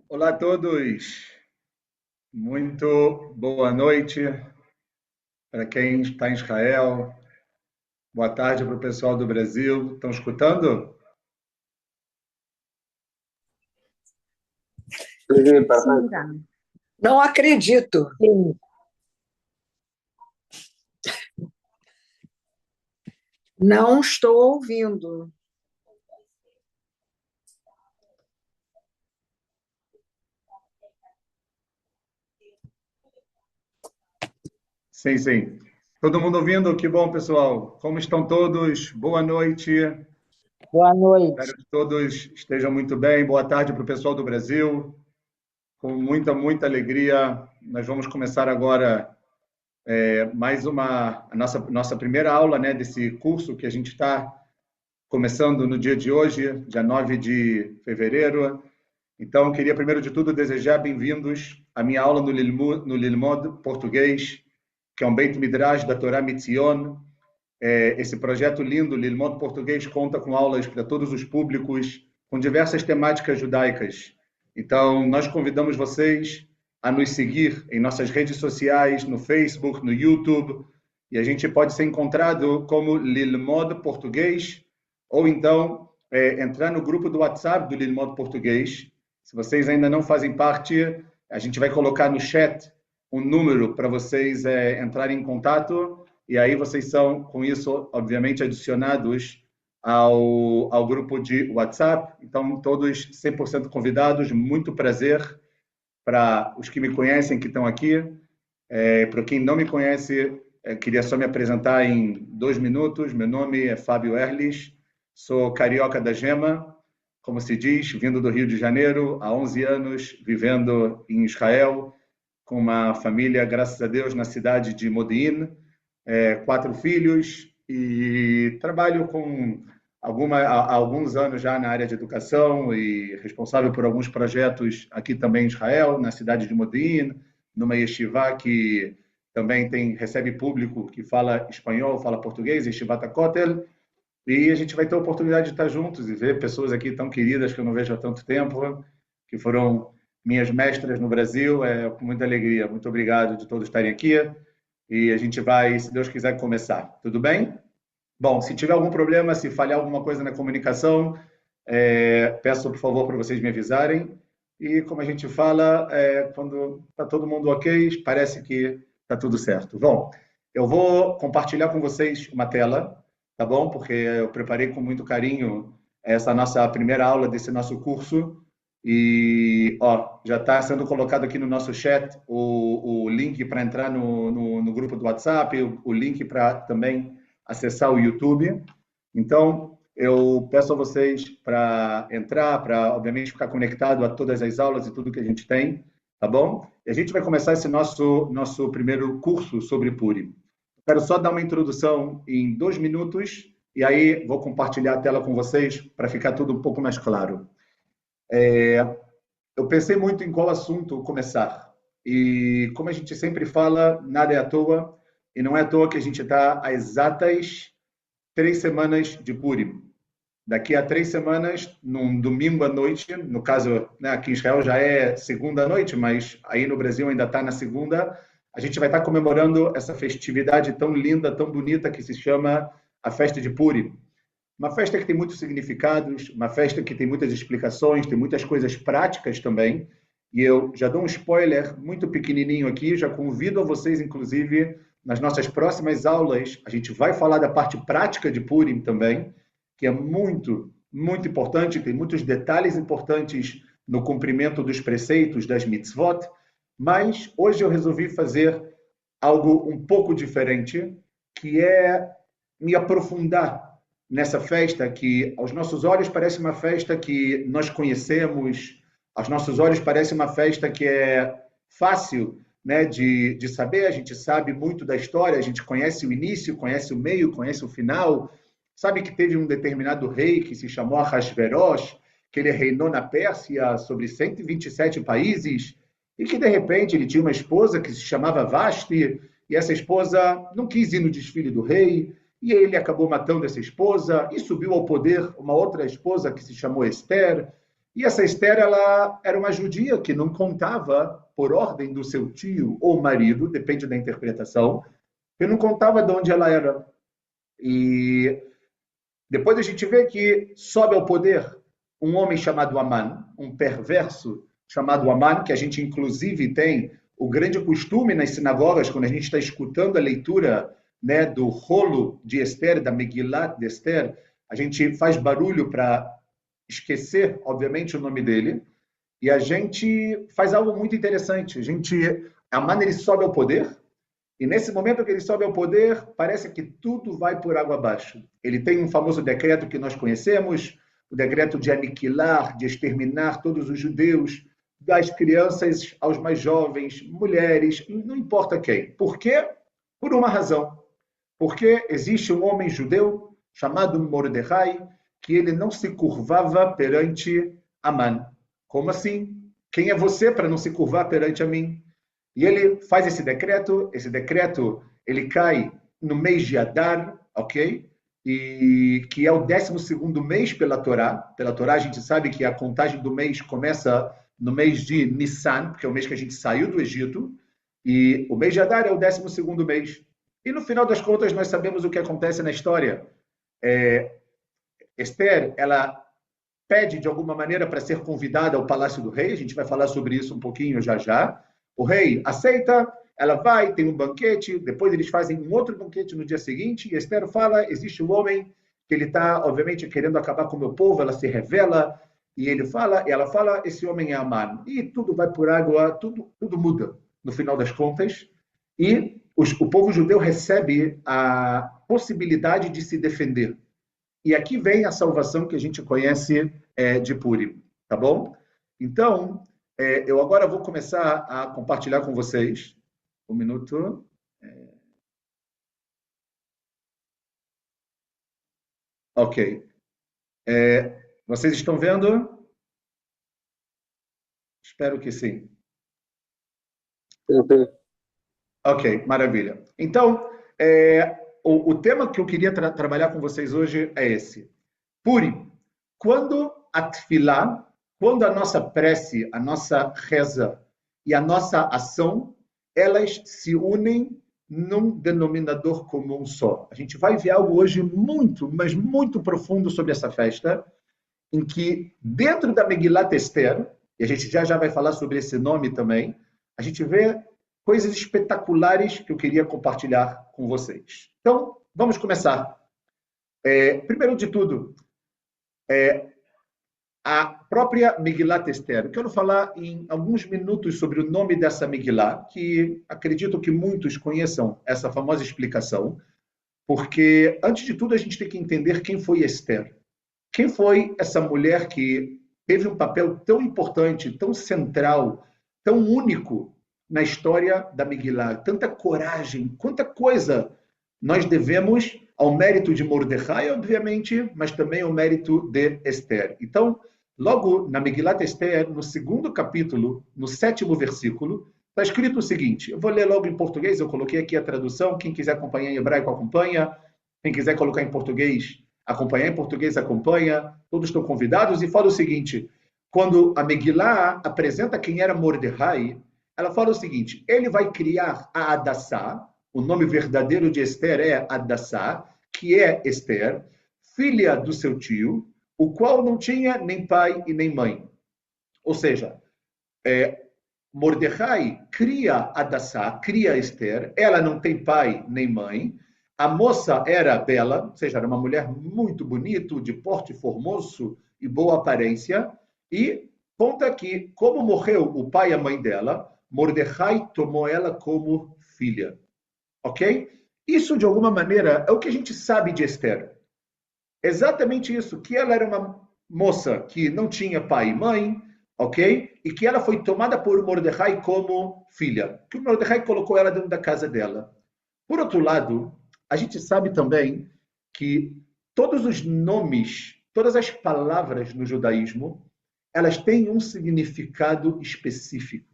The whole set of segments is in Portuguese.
Olá a todos, muito boa noite para quem está em Israel, boa tarde para o pessoal do Brasil. Estão escutando? Sim, Sim, perfeito. Dani. Não acredito. Sim. Não estou ouvindo. Sim, sim. Todo mundo ouvindo? Que bom, pessoal. Como estão todos? Boa noite. Boa Espero noite. que todos estejam muito bem. Boa tarde para o pessoal do Brasil. Com muita, muita alegria, nós vamos começar agora mais a nossa primeira aula, né, desse curso que a gente está começando no dia de hoje, dia 9 de fevereiro. Então, queria, primeiro de tudo, desejar bem-vindos à minha aula no Lilmod Português, que é um Beit Midrash da Torá Mitzion. Esse projeto lindo, Lilmod Português, conta com aulas para todos os públicos, com diversas temáticas judaicas. Então, nós convidamos vocês a nos seguir em nossas redes sociais, no Facebook, no YouTube, e a gente pode ser encontrado como Lilmod Português, ou então entrar no grupo do WhatsApp do Lilmod Português. Se vocês ainda não fazem parte, a gente vai colocar no chat um número para vocês entrarem em contato, e aí vocês são, com isso, obviamente, adicionados ao grupo de WhatsApp. Então, todos 100% convidados, muito prazer para os que me conhecem, que estão aqui. Para quem não me conhece, queria só me apresentar em 2 minutos. Meu nome é Fábio Erlich, sou carioca da Gema, como se diz, vindo do Rio de Janeiro, há 11 anos, vivendo em Israel, com uma família, graças a Deus, na cidade de Modi'in, 4 filhos, e trabalho há alguns anos já na área de educação e responsável por alguns projetos aqui também em Israel, na cidade de Modi'in, numa yeshiva que também recebe público que fala espanhol, fala português, Yeshivat HaKotel, e a gente vai ter a oportunidade de estar juntos e ver pessoas aqui tão queridas que eu não vejo há tanto tempo, que foram minhas mestras no Brasil, com muita alegria. Muito obrigado de todos estarem aqui. E a gente vai, se Deus quiser, começar. Tudo bem? Bom, se tiver algum problema, se falhar alguma coisa na comunicação, peço, por favor, para vocês me avisarem. E como a gente fala, quando está todo mundo ok, parece que está tudo certo. Bom, eu vou compartilhar com vocês uma tela, tá bom? Porque eu preparei com muito carinho essa nossa primeira aula desse nosso curso. E ó, já está sendo colocado aqui no nosso chat o link para entrar no grupo do WhatsApp, o link para também acessar o YouTube. Então, eu peço a vocês para entrar, para, obviamente, ficar conectado a todas as aulas e tudo que a gente tem, tá bom? E a gente vai começar esse nosso primeiro curso sobre Purim. Quero só dar uma introdução em 2 minutos e aí vou compartilhar a tela com vocês para ficar tudo um pouco mais claro. Eu pensei muito em qual assunto começar. E como a gente sempre fala, nada é à toa, e não é à toa que a gente está às exatas 3 semanas de Purim. Daqui a 3 semanas, num domingo à noite, no caso, né, aqui em Israel já é segunda à noite, mas aí no Brasil ainda está na segunda, a gente vai estar comemorando essa festividade tão linda, tão bonita, que se chama a festa de Purim. Uma festa que tem muitos significados, uma festa que tem muitas explicações, tem muitas coisas práticas também. E eu já dou um spoiler muito pequenininho aqui, já convido a vocês, inclusive, nas nossas próximas aulas, a gente vai falar da parte prática de Purim também, que é muito, muito importante, tem muitos detalhes importantes no cumprimento dos preceitos das mitzvot, mas hoje eu resolvi fazer algo um pouco diferente, que é me aprofundar nessa festa que aos nossos olhos parece uma festa que nós conhecemos, aos nossos olhos parece uma festa que é fácil, né, de saber, a gente sabe muito da história, a gente conhece o início, conhece o meio, conhece o final, sabe que teve um determinado rei que se chamou Ahasverosh, que ele reinou na Pérsia sobre 127 países, e que de repente ele tinha uma esposa que se chamava Vashti, e essa esposa não quis ir no desfile do rei, e ele acabou matando essa esposa e subiu ao poder uma outra esposa que se chamou Esther. E essa Esther, ela era uma judia que não contava, por ordem do seu tio ou marido, depende da interpretação, que não contava de onde ela era. E depois a gente vê que sobe ao poder um homem chamado Aman, um perverso chamado Aman, que a gente inclusive tem o grande costume nas sinagogas, quando a gente está escutando a leitura, né, do rolo de Esther, da Megilat de Esther, a gente faz barulho para esquecer, obviamente, o nome dele, e a gente faz algo muito interessante. Aman, ele sobe ao poder, e nesse momento que ele sobe ao poder, parece que tudo vai por água abaixo. Ele tem um famoso decreto que nós conhecemos, o decreto de aniquilar, de exterminar todos os judeus, das crianças aos mais jovens, mulheres, não importa quem. Por quê? Por uma razão. Porque existe um homem judeu chamado Mordecai, que ele não se curvava perante Aman. Como assim? Quem é você para não se curvar perante a mim? E ele faz esse decreto ele cai no mês de Adar, ok? E que é o 12º mês pela Torá. Pela Torá a gente sabe que a contagem do mês começa no mês de Nissan, que é o mês que a gente saiu do Egito, e o mês de Adar é o 12º mês. E no final das contas nós sabemos o que acontece na história. Esther, ela pede de alguma maneira para ser convidada ao Palácio do Rei, a gente vai falar sobre isso um pouquinho já já. O rei aceita, ela vai, tem um banquete, depois eles fazem um outro banquete no dia seguinte, e Esther fala, existe um homem que ele está, obviamente, querendo acabar com o meu povo, ela se revela, e ela fala, esse homem é Aman. E tudo vai por água, tudo muda, no final das contas, e o povo judeu recebe a possibilidade de se defender. E aqui vem a salvação que a gente conhece de Purim, tá bom? Então, eu agora vou começar a compartilhar com vocês. Um minuto. Ok. Vocês estão vendo? Espero que sim. Uhum. Ok, maravilha. Então, o tema que eu queria trabalhar com vocês hoje é esse. Purim. Quando a tefilá, quando a nossa prece, a nossa reza e a nossa ação, elas se unem num denominador comum só. A gente vai ver algo hoje muito, mas muito profundo sobre essa festa, em que dentro da Megilat Esther, e a gente já vai falar sobre esse nome também, a gente vê coisas espetaculares que eu queria compartilhar com vocês. Então, vamos começar. Primeiro de tudo, a própria Megilat Esther. Eu quero falar em alguns minutos sobre o nome dessa Megilá, que acredito que muitos conheçam essa famosa explicação, porque, antes de tudo, a gente tem que entender quem foi Esther. Quem foi essa mulher que teve um papel tão importante, tão central, tão único na história da Megilá? Tanta coragem, quanta coisa nós devemos ao mérito de Mordecai, obviamente, mas também ao mérito de Esther. Então, logo na Megilat Esther, no 2º capítulo, no 7º versículo, está escrito o seguinte, eu vou ler logo em português, eu coloquei aqui a tradução, quem quiser acompanhar em hebraico, acompanha, quem quiser colocar em português, acompanhar em português, acompanha, todos estão convidados, e fala o seguinte, quando a Megilá apresenta quem era Mordecai, ela fala o seguinte, ele vai criar a Hadassá, o nome verdadeiro de Esther é Hadassá, que é Esther, filha do seu tio, o qual não tinha nem pai e nem mãe. Ou seja, Mordecai cria Hadassá, cria Esther, ela não tem pai nem mãe, a moça era bela, ou seja, era uma mulher muito bonita, de porte formoso e boa aparência, e conta que, como morreu o pai e a mãe dela, Mordecai tomou ela como filha. Ok? Isso, de alguma maneira, é o que a gente sabe de Esther. Exatamente isso, que ela era uma moça que não tinha pai e mãe, ok? E que ela foi tomada por Mordecai como filha. Que o Mordecai colocou ela dentro da casa dela. Por outro lado, a gente sabe também que todos os nomes, todas as palavras no judaísmo, elas têm um significado específico.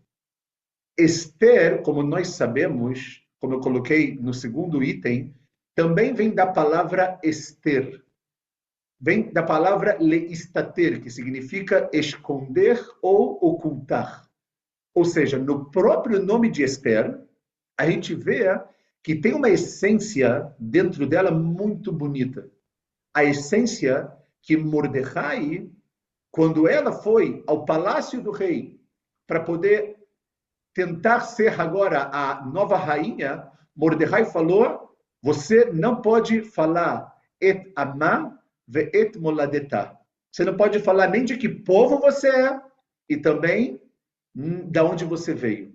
Esther, como nós sabemos, como eu coloquei no 2º item, também vem da palavra Esther. vem da palavra leistater, que significa esconder ou ocultar. Ou seja, no próprio nome de Esther, a gente vê que tem uma essência dentro dela muito bonita. A essência que Mordecai, quando ela foi ao palácio do rei para poder tentar ser agora a nova rainha, Mordecai falou: você não pode falar et amá ve et moladetá. Você não pode falar nem de que povo você é e também da onde você veio.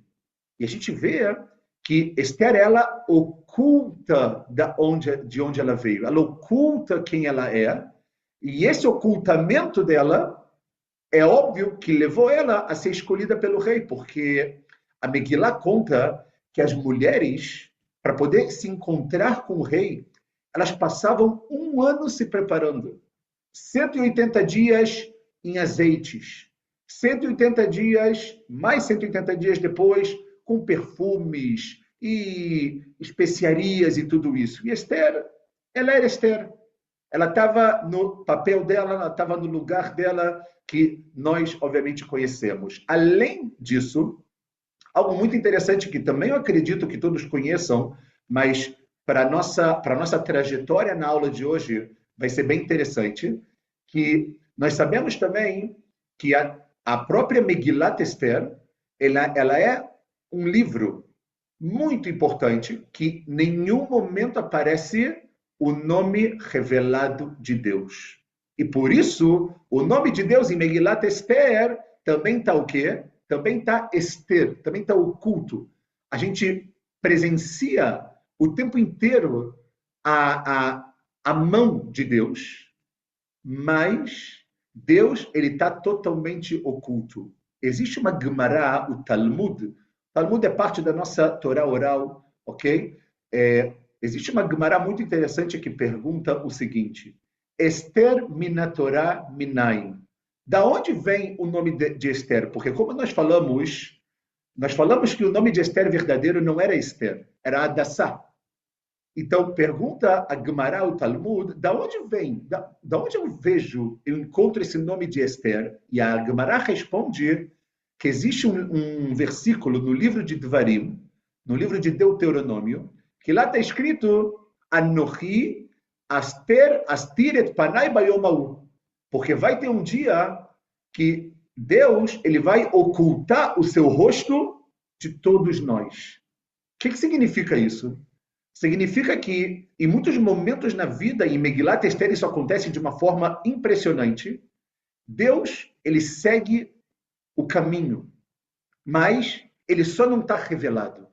E a gente vê que Esther, ela oculta de onde ela veio, ela oculta quem ela é, e esse ocultamento dela é óbvio que levou ela a ser escolhida pelo rei, porque a Megillah conta que as mulheres, para poder se encontrar com o rei, elas passavam um ano se preparando. 180 dias em azeites, 180 dias, mais 180 dias depois, com perfumes e especiarias e tudo isso. E Esther, ela era Esther. Ela estava no papel dela, ela estava no lugar dela, que nós, obviamente, conhecemos. Além disso, algo muito interessante que também eu acredito que todos conheçam, mas para a nossa trajetória na aula de hoje vai ser bem interessante, que nós sabemos também que a própria Megillat Esther, ela é um livro muito importante que em nenhum momento aparece o nome revelado de Deus. E por isso, o nome de Deus em Megillat Esther também está o quê? Também está Esther, também está oculto. A gente presencia o tempo inteiro a mão de Deus, mas Deus ele está totalmente oculto. Existe uma Gemara, o Talmud. O Talmud é parte da nossa Torá oral, ok? Existe uma Gemara muito interessante que pergunta o seguinte: Esther minatorá minaim. Da onde vem o nome de Esther? Porque como nós falamos que o nome de Esther verdadeiro não era Esther, era Hadassah. Então, pergunta a Gemara, o Talmud, da onde vem? Da onde eu encontro esse nome de Esther? E a Gemara responde que existe um versículo no livro de Devarim, no livro de Deuteronômio, que lá está escrito Anochi astir et panai bayom ha'u. Porque vai ter um dia que Deus ele vai ocultar o seu rosto de todos nós. O que significa isso? Significa que, em muitos momentos na vida, em Megillat Esther, isso acontece de uma forma impressionante. Deus, ele segue o caminho, mas ele só não está revelado.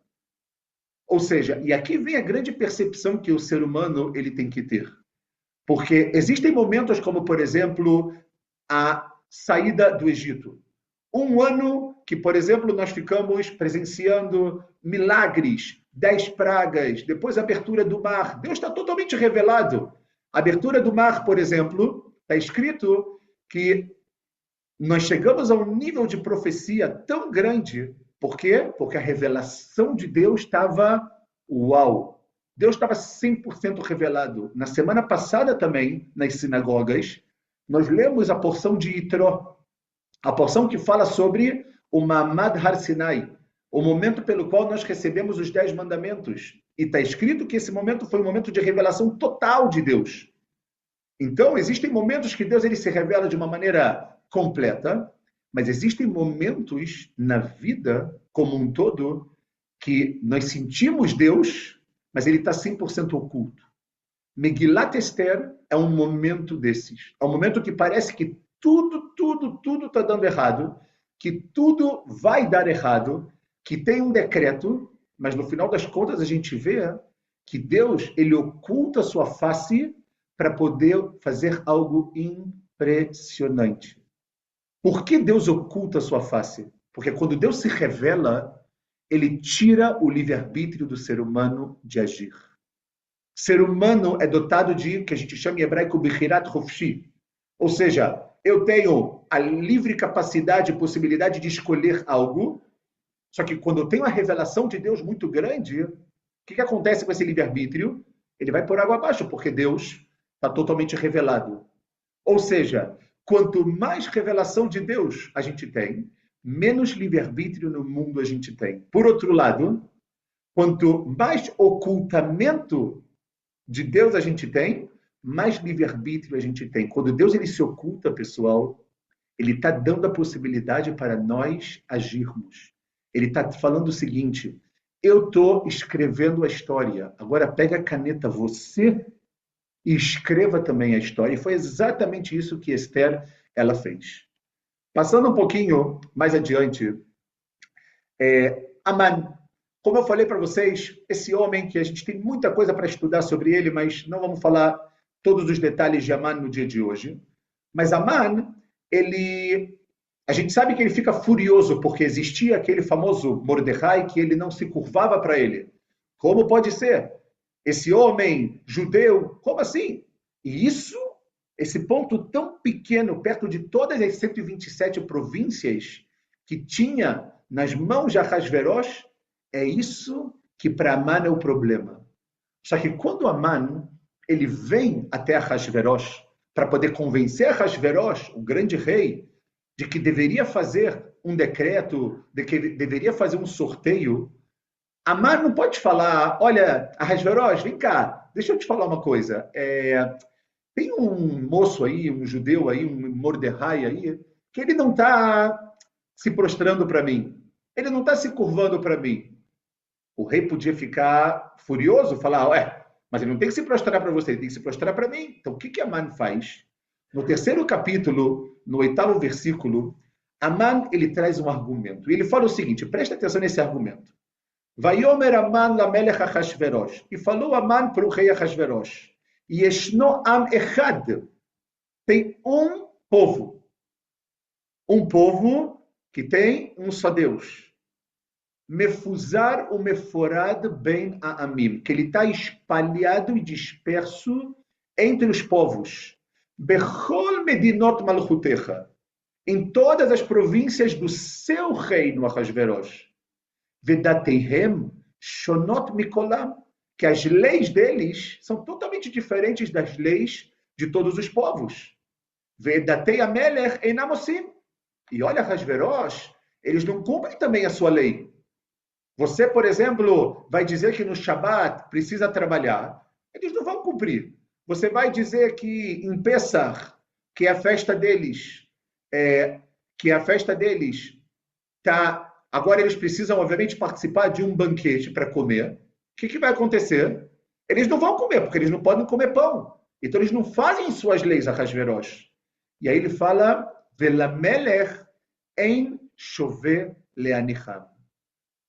Ou seja, e aqui vem a grande percepção que o ser humano ele tem que ter. Porque existem momentos como, por exemplo, a saída do Egito. Um ano que, por exemplo, nós ficamos presenciando milagres, 10 pragas, depois a abertura do mar. Deus está totalmente revelado. A abertura do mar, por exemplo, está escrito que nós chegamos a um nível de profecia tão grande. Por quê? Porque a revelação de Deus estava uau. Deus estava 100% revelado. Na semana passada também, nas sinagogas, nós lemos a porção de Itró, a porção que fala sobre o Ma'amad Har Sinai, o momento pelo qual nós recebemos os 10 mandamentos. E está escrito que esse momento foi um momento de revelação total de Deus. Então, existem momentos que Deus ele se revela de uma maneira completa, mas existem momentos na vida como um todo que nós sentimos Deus, mas ele está 100% oculto. Megillat Esther é um momento desses. É um momento que parece que tudo está dando errado, que tudo vai dar errado, que tem um decreto, mas no final das contas a gente vê que Deus ele oculta a sua face para poder fazer algo impressionante. Por que Deus oculta a sua face? Porque quando Deus se revela, ele tira o livre-arbítrio do ser humano de agir. O ser humano é dotado de o que a gente chama em hebraico Bichirat Hofshi. Ou seja, eu tenho a livre capacidade e possibilidade de escolher algo, só que quando eu tenho a revelação de Deus muito grande, o que acontece com esse livre-arbítrio? Ele vai por água abaixo, porque Deus está totalmente revelado. Ou seja, quanto mais revelação de Deus a gente tem, menos livre-arbítrio no mundo a gente tem. Por outro lado, quanto mais ocultamento de Deus a gente tem, mais livre-arbítrio a gente tem. Quando Deus ele se oculta, pessoal, ele está dando a possibilidade para nós agirmos. Ele está falando o seguinte: eu estou escrevendo a história. Agora pega a caneta, você, e escreva também a história. E foi exatamente isso que Esther ela fez. Passando um pouquinho mais adiante, Aman, como eu falei para vocês, esse homem que a gente tem muita coisa para estudar sobre ele, mas não vamos falar todos os detalhes de Aman no dia de hoje. Mas Aman, a gente sabe que ele fica furioso porque existia aquele famoso Mordecai que ele não se curvava para ele. Como pode ser? Esse homem judeu, como assim? E isso, esse ponto tão pequeno, perto de todas as 127 províncias que tinha nas mãos de Ahasverosh, é isso que para Aman é o problema. Só que quando Aman ele vem até Ahasverosh para poder convencer Ahasverosh, o grande rei, de que deveria fazer um decreto, de que deveria fazer um sorteio, Aman não pode falar, olha, Ahasverosh, vem cá, deixa eu te falar uma coisa. Tem um moço aí, um judeu aí, um Mordecai aí, que ele não está se prostrando para mim. Ele não está se curvando para mim. O rei podia ficar furioso, falar, ué, mas ele não tem que se prostrar para você, ele tem que se prostrar para mim. Então, o que Aman faz? No terceiro capítulo, no 8º versículo, Aman, ele traz um argumento. E ele fala o seguinte, presta atenção nesse argumento. Vayomer Aman lamelech Ahasverosh. E falou Aman para o rei Ahasverosh. Yeshno am echad. Tem um povo. Um povo que tem um só Deus. Mefuzar o meforad ben Aamim. Que ele está espalhado e disperso entre os povos. Bechol medinot malchutecha. Em todas as províncias do seu reino, Ahasverosh. Vedateihem shonot mikolam. Que as leis deles são totalmente diferentes das leis de todos os povos. Vedatei amelech enamosim. E olha, Ahasverosh, eles não cumprem também a sua lei. Você, por exemplo, vai dizer que no Shabat precisa trabalhar. Eles não vão cumprir. Você vai dizer que em Pesach, que é a festa deles, agora eles precisam, obviamente, participar de um banquete para comer. O que vai acontecer? Eles não vão comer, porque eles não podem comer pão. Então, eles não fazem suas leis, Ahasverosh. E aí ele fala, Velamelech en chove leanicham.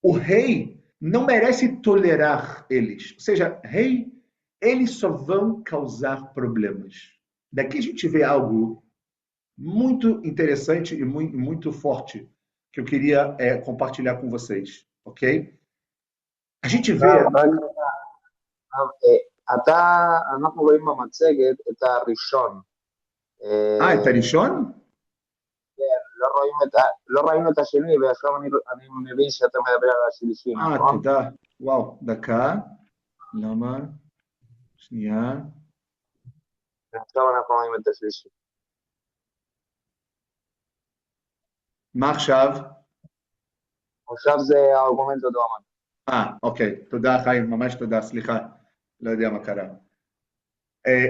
O rei não merece tolerar eles. Ou seja, rei, eles só vão causar problemas. Daqui a gente vê algo muito interessante e muito forte que eu queria compartilhar com vocês, ok? A gente vê... אנחנו רואים במצגת את הראשון. את הראשון? כן, לא ראינו את השני, ועכשיו אני מבין שאתה מדבר על השלישי, נכון? תודה. וואו, דקה. למה? שנייה. עכשיו אנחנו רואים את השלישי. מה עכשיו? עכשיו זה הארגומנטו דו אמן. אוקיי. תודה, חיים. ממש תודה. סליחה. לא יודע מה קרה.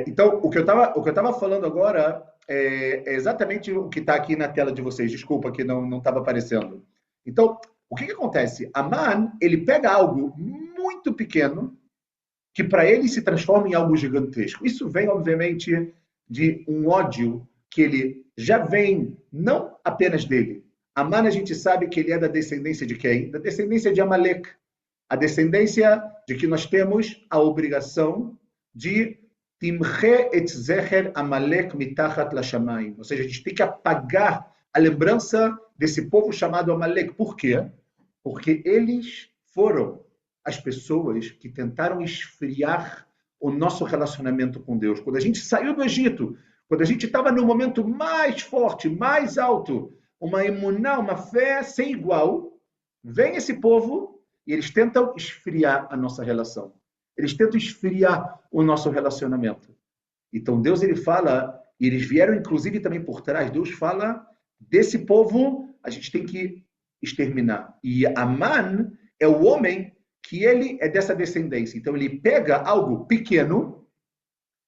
Então, o que eu estava falando agora é exatamente o que está aqui na tela de vocês. Desculpa que não estava aparecendo. Então, o que acontece? Aman, ele pega algo muito pequeno que para ele se transforma em algo gigantesco. Isso vem, obviamente, de um ódio que ele já vem, não apenas dele. Aman, a gente sabe que ele é da descendência de quem? Da descendência de Amalek. A descendência de que nós temos a obrigação de Timche et zecher Amalek mitachat lashamayim. Ou seja, a gente tem que apagar a lembrança desse povo chamado Amalek. Por quê? Porque eles foram as pessoas que tentaram esfriar o nosso relacionamento com Deus. Quando a gente saiu do Egito, quando a gente estava no momento mais forte, mais alto, uma emuná, uma fé sem igual, vem esse povo e eles tentam esfriar a nossa relação. Eles tentam esfriar o nosso relacionamento. Então Deus ele fala E eles vieram, inclusive, também por trás. Deus fala, desse povo a gente tem que exterminar. E Amã é o homem que ele é dessa descendência. Então, ele pega algo pequeno,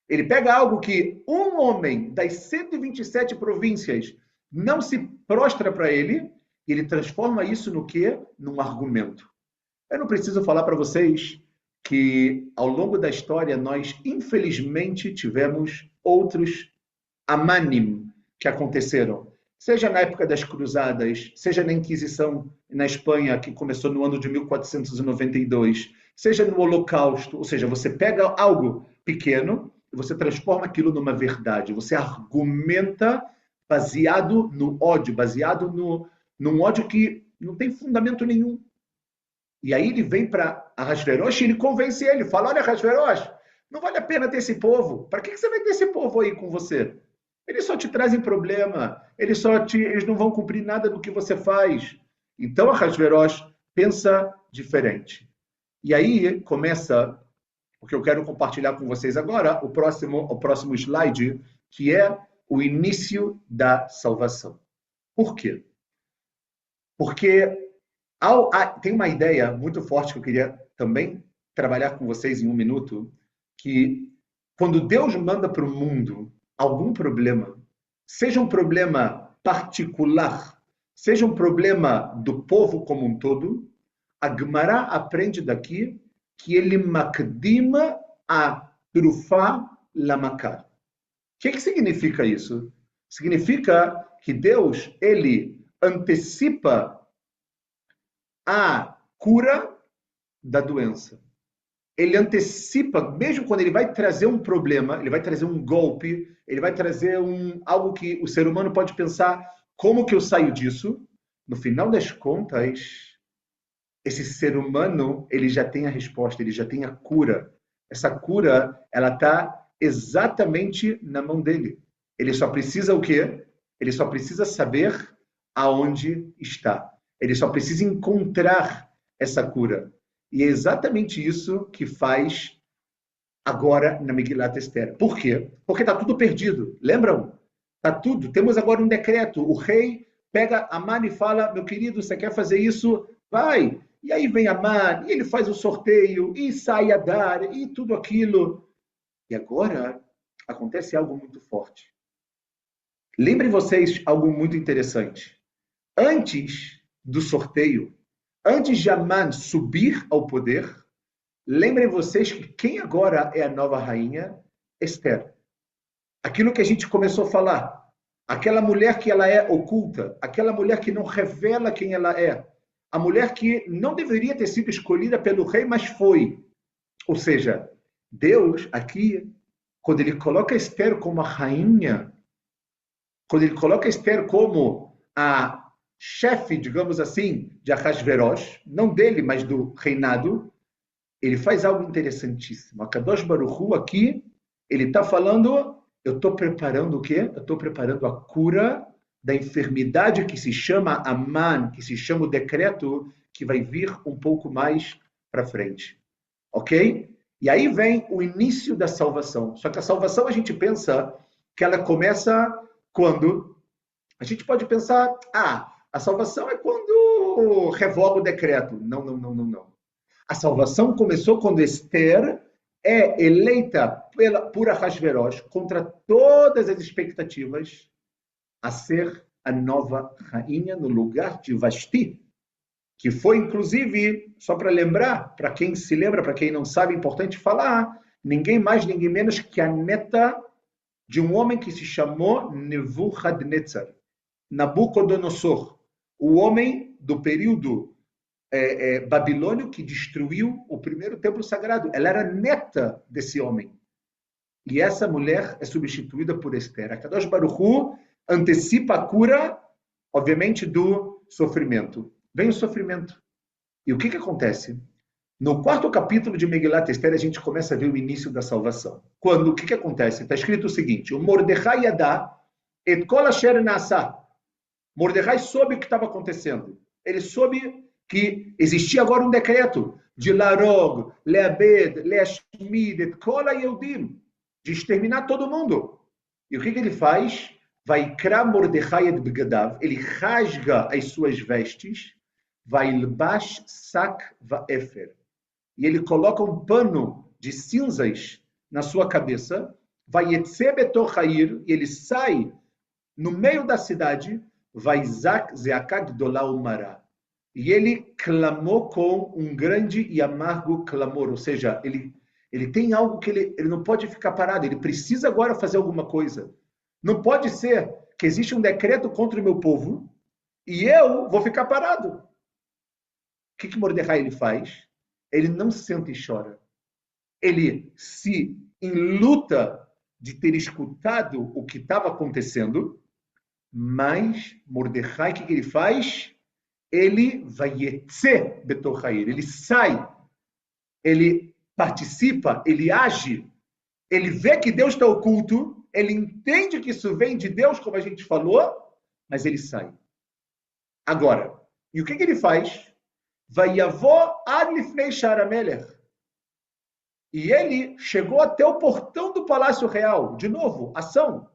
ele pega algo que um homem das 127 províncias não se prostra para ele, e ele transforma isso no quê? Num argumento. Eu não preciso falar para vocês que, ao longo da história, nós, infelizmente, tivemos outros Amanim que aconteceram. Seja na época das Cruzadas, seja na Inquisição na Espanha, que começou no ano de 1492, seja no Holocausto, ou seja, você pega algo pequeno e você transforma aquilo numa verdade. Você argumenta baseado no ódio, baseado num ódio que não tem fundamento nenhum. E aí ele vem para Ahasverosh e ele convence ele, fala, olha, Ahasverosh, não vale a pena ter esse povo. Para que você vai ter esse povo aí com você? Eles só te trazem problema, eles não vão cumprir nada do que você faz. Então Ahasverosh pensa diferente. E aí começa o que eu quero compartilhar com vocês agora, o próximo slide, que é o início da salvação. Por quê? Porque tem uma ideia muito forte que eu queria também trabalhar com vocês em um minuto, que quando Deus manda para o mundo algum problema, seja um problema particular, seja um problema do povo como um todo, a Gemara aprende daqui que ele makdima a trufá lamakar. O que significa isso? Significa que Deus, ele antecipa a cura da doença. Ele antecipa, mesmo quando ele vai trazer um problema, ele vai trazer um golpe, ele vai trazer algo que o ser humano pode pensar, como que eu saio disso? No final das contas, esse ser humano, ele já tem a resposta, ele já tem a cura. Essa cura, ela está exatamente na mão dele. Ele só precisa o quê? Ele só precisa saber aonde está. Ele só precisa encontrar essa cura. E é exatamente isso que faz agora na Megilat Esther. Por quê? Porque está tudo perdido. Lembram? Está tudo. Temos agora um decreto. O rei pega Amã e fala, meu querido, você quer fazer isso? Vai. E aí vem Amã, e ele faz o sorteio, e sai a dar, e tudo aquilo. E agora acontece algo muito forte. Lembrem vocês algo muito interessante. Antes do sorteio, antes de Amã subir ao poder, lembrem vocês que quem agora é a nova rainha? Esther. Aquilo que a gente começou a falar. Aquela mulher que ela é oculta, aquela mulher que não revela quem ela é, a mulher que não deveria ter sido escolhida pelo rei, mas foi. Ou seja, Deus aqui, quando ele coloca Esther como a rainha, quando ele coloca Esther como a chefe, digamos assim, de Ahasverosh, não dele, mas do reinado, ele faz algo interessantíssimo. A Kadosh Baruch Hu aqui, ele está falando, eu estou preparando o quê? Eu estou preparando a cura da enfermidade que se chama Amã, que se chama o decreto, que vai vir um pouco mais para frente. Ok? E aí vem o início da salvação. Só que a salvação a gente pensa que ela começa quando? A gente pode pensar, a salvação é quando revoga o decreto. Não, não, não, não, não. A salvação começou quando Esther é eleita por Ahasverosh contra todas as expectativas a ser a nova rainha no lugar de Vashti, que foi, inclusive, só para lembrar, para quem se lembra, para quem não sabe, é importante falar, ninguém mais, ninguém menos que a neta de um homem que se chamou Nebuchadnezzar, Nabucodonosor, o homem do período babilônio que destruiu o primeiro templo sagrado. Ela era neta desse homem. E essa mulher é substituída por Esther. A Kadosh Baruch Hu antecipa a cura, obviamente, do sofrimento. Vem o sofrimento. E o que acontece? No quarto capítulo de Megilat Esther, a gente começa a ver o início da salvação. Quando, o que acontece? Está escrito o seguinte, o Mordecai yadá et kol asher na'asá. Mordecai soube o que estava acontecendo. Ele soube que existia agora um decreto de larog, leabed, leashmid, et kol hayehudim, de exterminar todo mundo. E o que ele faz? Vaikra Mordechai et begadav, ele rasga as suas vestes, vailbash sak vaefer. E ele coloca um pano de cinzas na sua cabeça, vayetze betorchair, e ele sai no meio da cidade, vaizak zeakad dolau mará. E ele clamou com um grande e amargo clamor, ou seja, ele tem algo que ele não pode ficar parado, ele precisa agora fazer alguma coisa. Não pode ser que existe um decreto contra o meu povo e eu vou ficar parado. O que Mordecai ele faz? Ele não senta e chora. Ele se enluta de ter escutado o que estava acontecendo, mas Mordecai, o que ele faz? Ele vayetze betorchair, ele sai, ele participa, ele age, ele vê que Deus está oculto, ele entende que isso vem de Deus, como a gente falou, mas ele sai. Agora, e o que ele faz? Vayavó ad lifnei sha'ar hamelech. E ele chegou até o portão do Palácio Real. De novo, ação.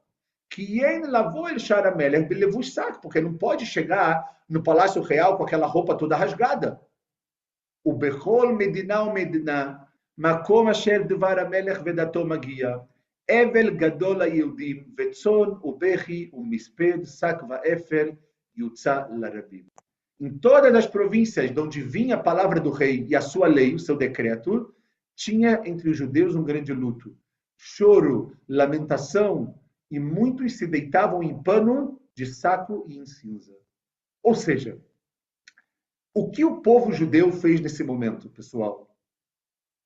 Que ele lavou el sha'ar hamelech belevush sak, porque não pode chegar no Palácio Real com aquela roupa toda rasgada. O bechol medina o medina, makom asher dvar hamelech vedato magia. Evel gadol hayehudim, vetzon ubechi umisped sak vaefer yutza larabim. Em todas as províncias de onde vinha a palavra do rei e a sua lei, o seu decreto, tinha entre os judeus um grande luto. Choro, lamentação, e muitos se deitavam em pano de saco e em cinza. Ou seja, o que o povo judeu fez nesse momento, pessoal?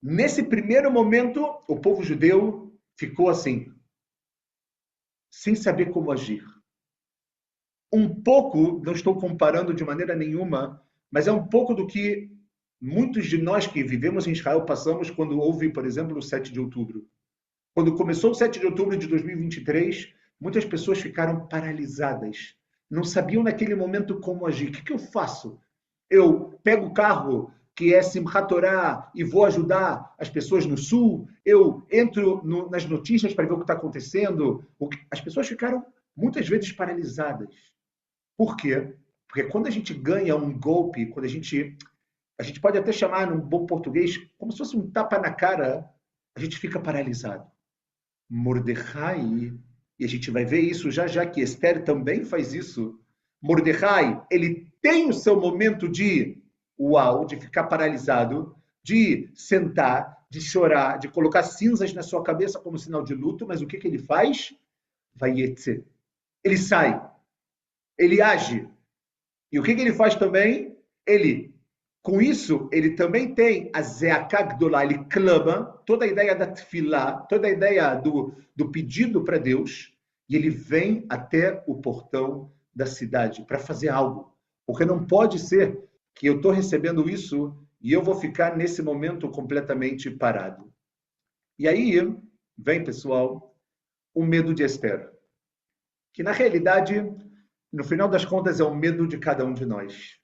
Nesse primeiro momento, o povo judeu ficou assim, sem saber como agir. Um pouco, não estou comparando de maneira nenhuma, mas é um pouco do que muitos de nós que vivemos em Israel passamos quando houve, por exemplo, o 7 de outubro. Quando começou o 7 de outubro de 2023, muitas pessoas ficaram paralisadas. Não sabiam naquele momento como agir. O que eu faço? Eu pego o carro, que é Simchat Torah, e vou ajudar as pessoas no sul? Eu entro nas notícias para ver o que está acontecendo? As pessoas ficaram muitas vezes paralisadas. Por quê? Porque quando a gente ganha um golpe, quando a gente pode até chamar, num bom português, como se fosse um tapa na cara, a gente fica paralisado. Mordecai, e a gente vai ver isso já que Esther também faz isso. Mordecai, ele tem o seu momento de de ficar paralisado, de sentar, de chorar, de colocar cinzas na sua cabeça como sinal de luto, mas o que ele faz? Vayetze. Ele sai, ele age. E o que ele faz também? Com isso, ele também tem a Zeakah Gdolá, ele clama, toda a ideia da tefilá, toda a ideia do pedido para Deus, e ele vem até o portão da cidade para fazer algo. Porque não pode ser que eu estou recebendo isso e eu vou ficar nesse momento completamente parado. E aí vem, pessoal, o medo de Esther, que na realidade, no final das contas, é o medo de cada um de nós.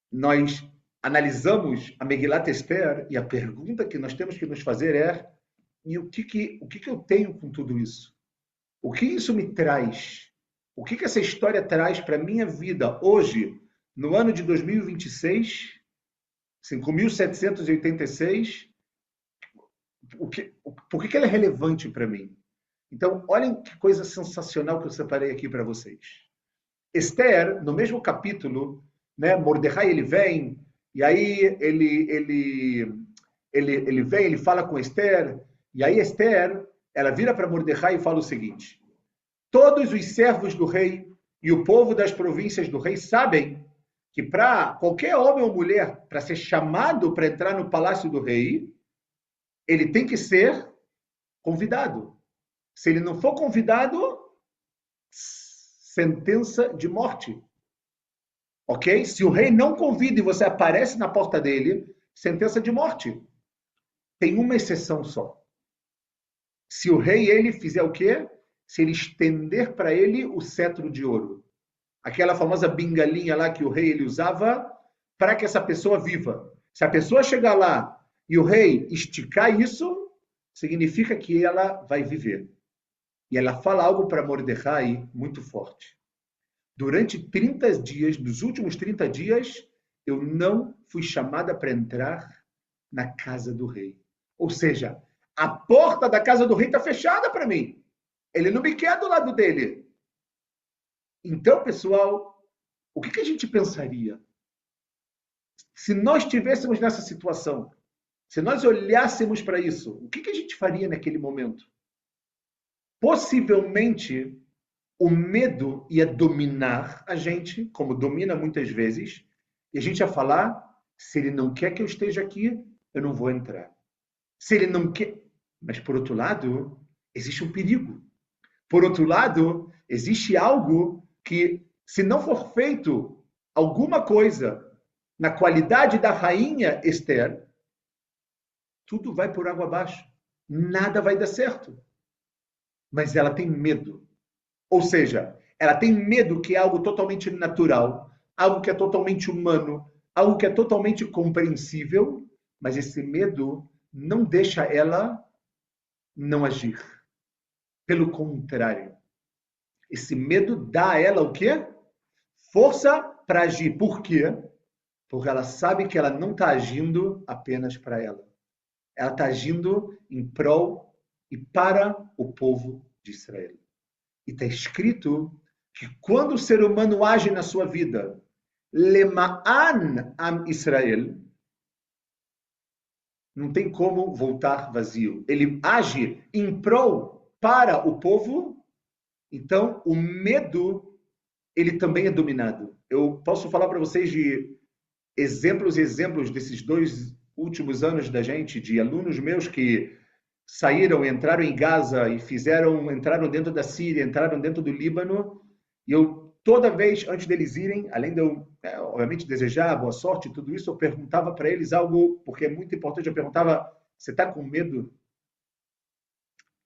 Nós analisamos a Megilat Esther e a pergunta que nós temos que nos fazer é: e o que eu tenho com tudo isso? O que isso me traz? O que essa história traz para a minha vida hoje, no ano de 2026, 5.786? Por que ela é relevante para mim? Então, olhem que coisa sensacional que eu separei aqui para vocês. Esther, no mesmo capítulo, né, Mordecai ele vem, e aí ele vem, ele fala com Esther, e aí Esther, ela vira para Mordecai e fala o seguinte: todos os servos do rei e o povo das províncias do rei sabem que para qualquer homem ou mulher, para ser chamado para entrar no palácio do rei, ele tem que ser convidado. Se ele não for convidado, sentença de morte. Ok? Se o rei não convida e você aparece na porta dele, sentença de morte. Tem uma exceção só. Se o rei ele fizer o quê? Se ele estender para ele o cetro de ouro. Aquela famosa bengalinha lá que o rei ele usava para que essa pessoa viva. Se a pessoa chegar lá e o rei esticar isso, significa que ela vai viver. E ela fala algo para Mordecai muito forte. Durante 30 dias, nos últimos 30 dias, eu não fui chamada para entrar na casa do rei. Ou seja, a porta da casa do rei está fechada para mim. Ele não me quer do lado dele. Então, pessoal, o que a gente pensaria? Se nós estivéssemos nessa situação, se nós olhássemos para isso, o que a gente faria naquele momento? Possivelmente, o medo ia dominar a gente, como domina muitas vezes, e a gente ia falar, se ele não quer que eu esteja aqui, eu não vou entrar. Se ele não quer... Mas, por outro lado, existe um perigo. Por outro lado, existe algo que, se não for feito alguma coisa na qualidade da rainha Esther, tudo vai por água abaixo. Nada vai dar certo. Mas ela tem medo. Ou seja, ela tem medo que é algo totalmente natural, algo que é totalmente humano, algo que é totalmente compreensível, mas esse medo não deixa ela não agir. Pelo contrário, esse medo dá a ela o quê? Força para agir. Por quê? Porque ela sabe que ela não está agindo apenas para ela. Ela está agindo em prol e para o povo de Israel. E está escrito que quando o ser humano age na sua vida, Lema'an am Israel, não tem como voltar vazio. Ele age em prol para o povo, então o medo, ele também é dominado. Eu posso falar para vocês de exemplos e exemplos desses 2 últimos anos da gente, de alunos meus que saíram, entraram em Gaza e entraram dentro da Síria, entraram dentro do Líbano, e eu, toda vez, antes deles irem, além de eu, obviamente, desejar boa sorte e tudo isso, eu perguntava para eles algo, porque é muito importante, eu perguntava, você está com medo?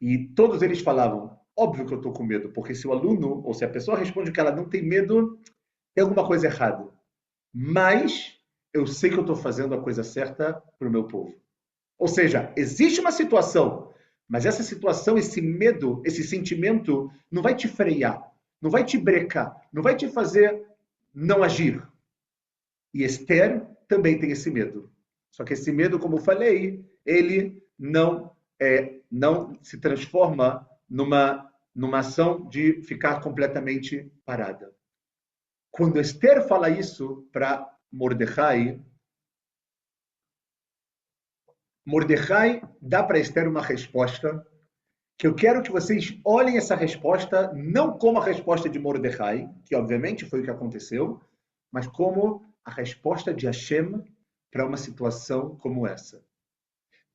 E todos eles falavam, óbvio que eu estou com medo, porque se o aluno, ou se a pessoa responde que ela não tem medo, tem alguma coisa errada. Mas eu sei que eu estou fazendo a coisa certa para o meu povo. Ou seja, existe uma situação, mas essa situação, esse medo, esse sentimento, não vai te frear, não vai te brecar, não vai te fazer não agir. E Esther também tem esse medo. Só que esse medo, como eu falei, ele não se transforma numa ação de ficar completamente parada. Quando Esther fala isso para Mordecai, Mordecai dá para Esther uma resposta que eu quero que vocês olhem essa resposta não como a resposta de Mordecai, que obviamente foi o que aconteceu, mas como a resposta de Hashem para uma situação como essa.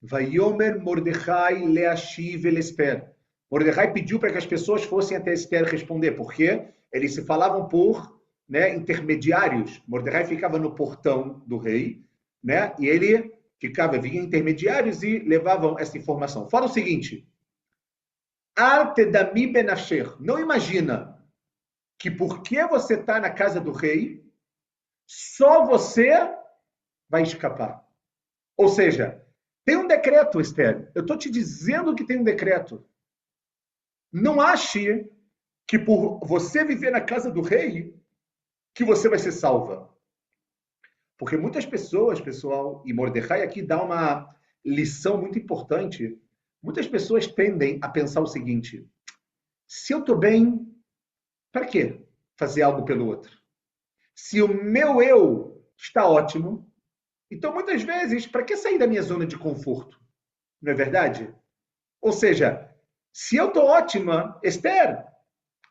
Vayomer Mordecai leashiv el Esther. Mordecai pediu para que as pessoas fossem até Esther responder, porque eles se falavam por intermediários. Mordecai ficava no portão do rei, e ele vinha intermediários e levavam essa informação. Fala o seguinte, Artedami benasher, não imagina que porque você está na casa do rei, só você vai escapar. Ou seja, tem um decreto, Esther. Eu estou te dizendo que tem um decreto. Não ache que por você viver na casa do rei, que você vai ser salva. Porque muitas pessoas, pessoal, e Mordecai aqui dá uma lição muito importante, muitas pessoas tendem a pensar o seguinte, se eu estou bem, para que fazer algo pelo outro? Se o meu eu está ótimo, então muitas vezes, para que sair da minha zona de conforto? Não é verdade? Ou seja, se eu estou ótima, Esther,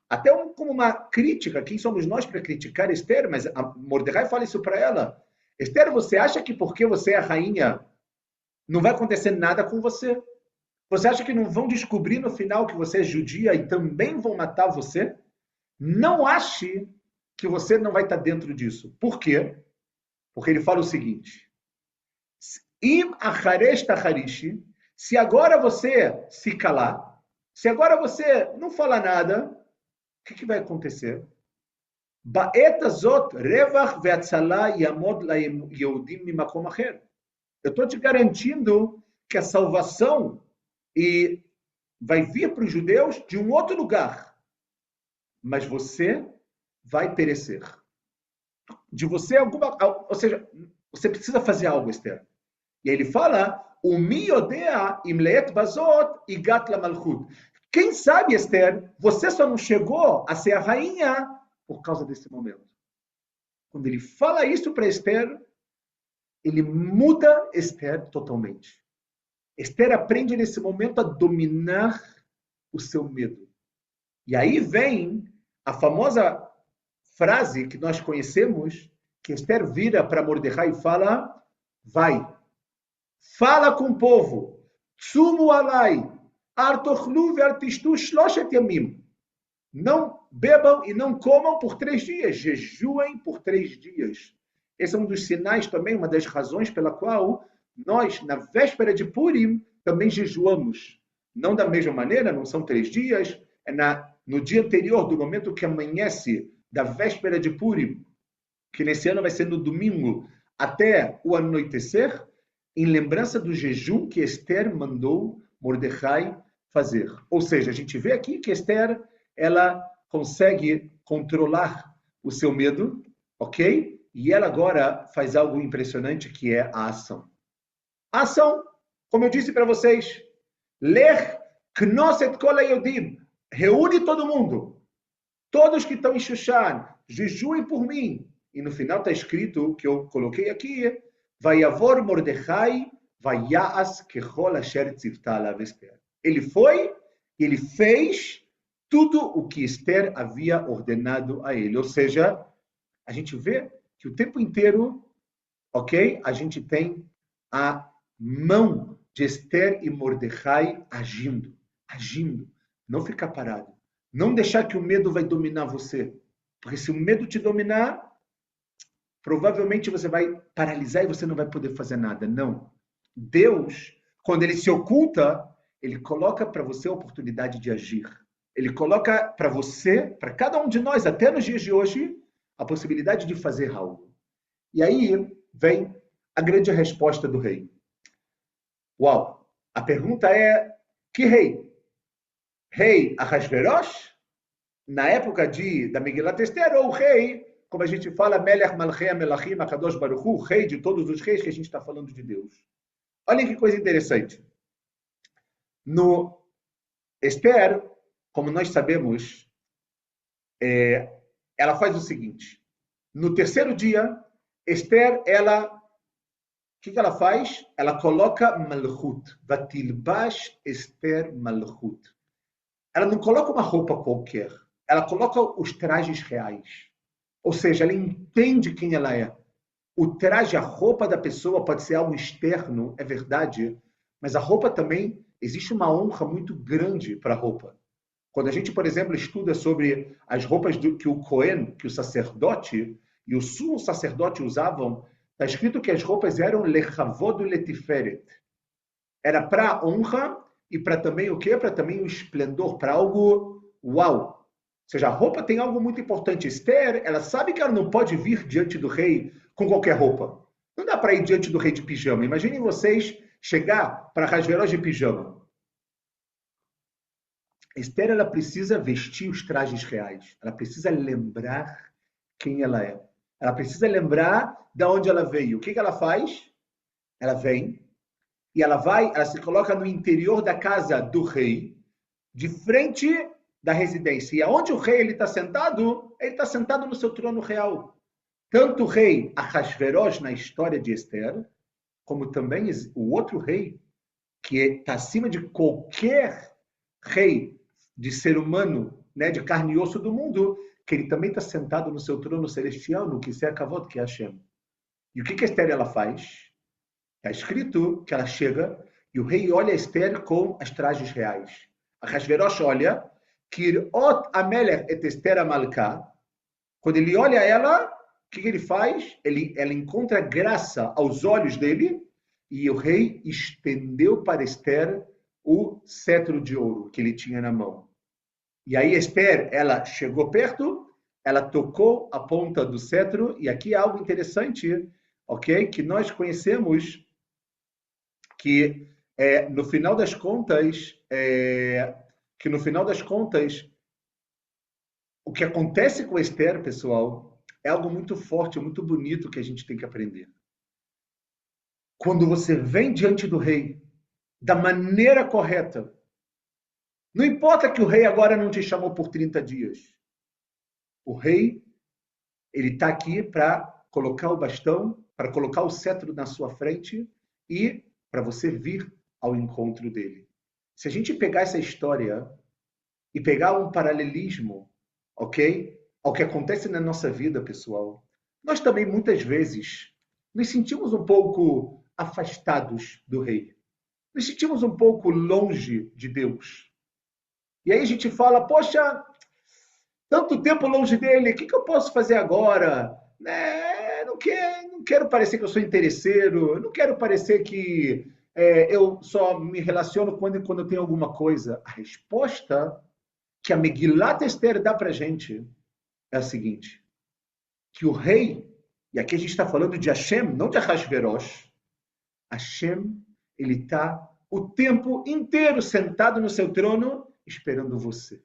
até como uma crítica, quem somos nós para criticar Esther? Mas a Mordecai fala isso para ela, Esther, você acha que porque você é a rainha, não vai acontecer nada com você? Você acha que não vão descobrir no final que você é judia e também vão matar você? Não ache que você não vai estar dentro disso. Por quê? Porque ele fala o seguinte, Im acharesh tacharishi, se agora você se calar, se agora você não falar nada, o que vai acontecer? Ba'et zot revach ve'atzala yamod layehudim mimakom acher. Eu estou te garantindo que a salvação e vai vir para os judeus de um outro lugar, mas você vai perecer. De você alguma, ou seja, você precisa fazer algo, Esther. E aí ele fala, o miodea imleet bazot igat la malchut. Quem sabe, Esther, você só não chegou a ser a rainha por causa desse momento. Quando ele fala isso para Esther, ele muda Esther totalmente. Esther aprende nesse momento a dominar o seu medo. E aí vem a famosa frase que nós conhecemos, que Esther vira para Mordecai e fala, vai, fala com o povo, tsumu alai, artochlu ve'artishtu shloshet yamim. Não bebam e não comam por 3 dias, jejuem por 3 dias. Esse é um dos sinais também, uma das razões pela qual nós, na véspera de Purim, também jejuamos. Não da mesma maneira, não são 3 dias, é no dia anterior, do momento que amanhece da véspera de Purim, que nesse ano vai ser no domingo, até o anoitecer, em lembrança do jejum que Esther mandou Mordecai fazer. Ou seja, a gente vê aqui que Esther, ela consegue controlar o seu medo, ok? E ela agora faz algo impressionante, que é a ação. A ação, como eu disse para vocês, Lech Knosset Kol HaYodim, reúne todo mundo. Todos que estão em Shushan, jejuem por mim. E no final está escrito, que eu coloquei aqui, Vayavor Mordecai, Vayas Kechol Asher Tzivta Alav Esther. Ele foi, ele fez tudo o que Esther havia ordenado a ele. Ou seja, a gente vê que o tempo inteiro, ok? A gente tem a mão de Esther e Mordecai agindo. Não ficar parado. Não deixar que o medo vai dominar você. Porque se o medo te dominar, provavelmente você vai paralisar e você não vai poder fazer nada. Não. Deus, quando ele se oculta, ele coloca para você a oportunidade de agir. Ele coloca para você, para cada um de nós, até nos dias de hoje, a possibilidade de fazer algo. E aí vem a grande resposta do rei. Uau! A pergunta é, que rei? Rei Ahasverosh, na época da Megilat Esther, ou o rei, como a gente fala, Melech Malchei Melachim Akadosh Baruch Hu, rei de todos os reis, que a gente está falando de Deus. Olhem que coisa interessante. No Esther, como nós sabemos, ela faz o seguinte. No terceiro dia, Esther, o que ela faz? Ela coloca Malchut. Vatilbash Esther Malchut. Ela não coloca uma roupa qualquer. Ela coloca os trajes reais. Ou seja, ela entende quem ela é. O traje, a roupa da pessoa pode ser algo externo, é verdade, mas a roupa também, existe uma honra muito grande para a roupa. Quando a gente, por exemplo, estuda sobre as roupas que o Cohen, que o sacerdote e o sumo sacerdote usavam, está escrito que as roupas eram lechavod letiferet. Era para a honra e para também o quê? Para também o esplendor, para algo uau. Ou seja, a roupa tem algo muito importante. Esther, ela sabe que ela não pode vir diante do rei com qualquer roupa. Não dá para ir diante do rei de pijama. Imaginem vocês chegar para Ahasverosh de pijama. Esther, ela precisa vestir os trajes reais. Ela precisa lembrar quem ela é. Ela precisa lembrar de onde ela veio. O que ela faz? Ela vem e ela se coloca no interior da casa do rei, de frente da residência. E aonde o rei ele está sentado no seu trono real. Tanto o rei Ahasverosh na história de Esther, como também o outro rei, que está acima de qualquer rei de ser humano, né, de carne e osso do mundo, que ele também está sentado no seu trono celestial, no que se acabou, que é Hashem. E o que Esther ela faz? Está escrito que ela chega e o rei olha Esther com as trajes reais. Ahasverosh olha, Kirot Amelech et Esther Amalká. Quando ele olha ela, o que ele faz? Ela encontra graça aos olhos dele e o rei estendeu para Esther o cetro de ouro que ele tinha na mão. E aí Esther, ela chegou perto, ela tocou a ponta do cetro, e aqui há algo interessante, ok? Que nós conhecemos que no final das contas, que no final das contas, o que acontece com Esther, pessoal, é algo muito forte, muito bonito que a gente tem que aprender. Quando você vem diante do rei da maneira correta, não importa que o rei agora não te chamou por 30 dias. O rei, ele está aqui para colocar o bastão, para colocar o cetro na sua frente e para você vir ao encontro dele. Se a gente pegar essa história e pegar um paralelismo, ok? Ao que acontece na nossa vida, pessoal, nós também muitas vezes nos sentimos um pouco afastados do rei. Nos sentimos um pouco longe de Deus. E aí a gente fala, poxa, tanto tempo longe dele, o que eu posso fazer agora? Não quero parecer que eu sou interesseiro, não quero parecer que eu só me relaciono quando eu tenho alguma coisa. A resposta que a Megilat Esther dá para a gente é a seguinte, que o rei, e aqui a gente está falando de Hashem, não de Ahasverosh, Hashem, ele está o tempo inteiro sentado no seu trono, esperando você,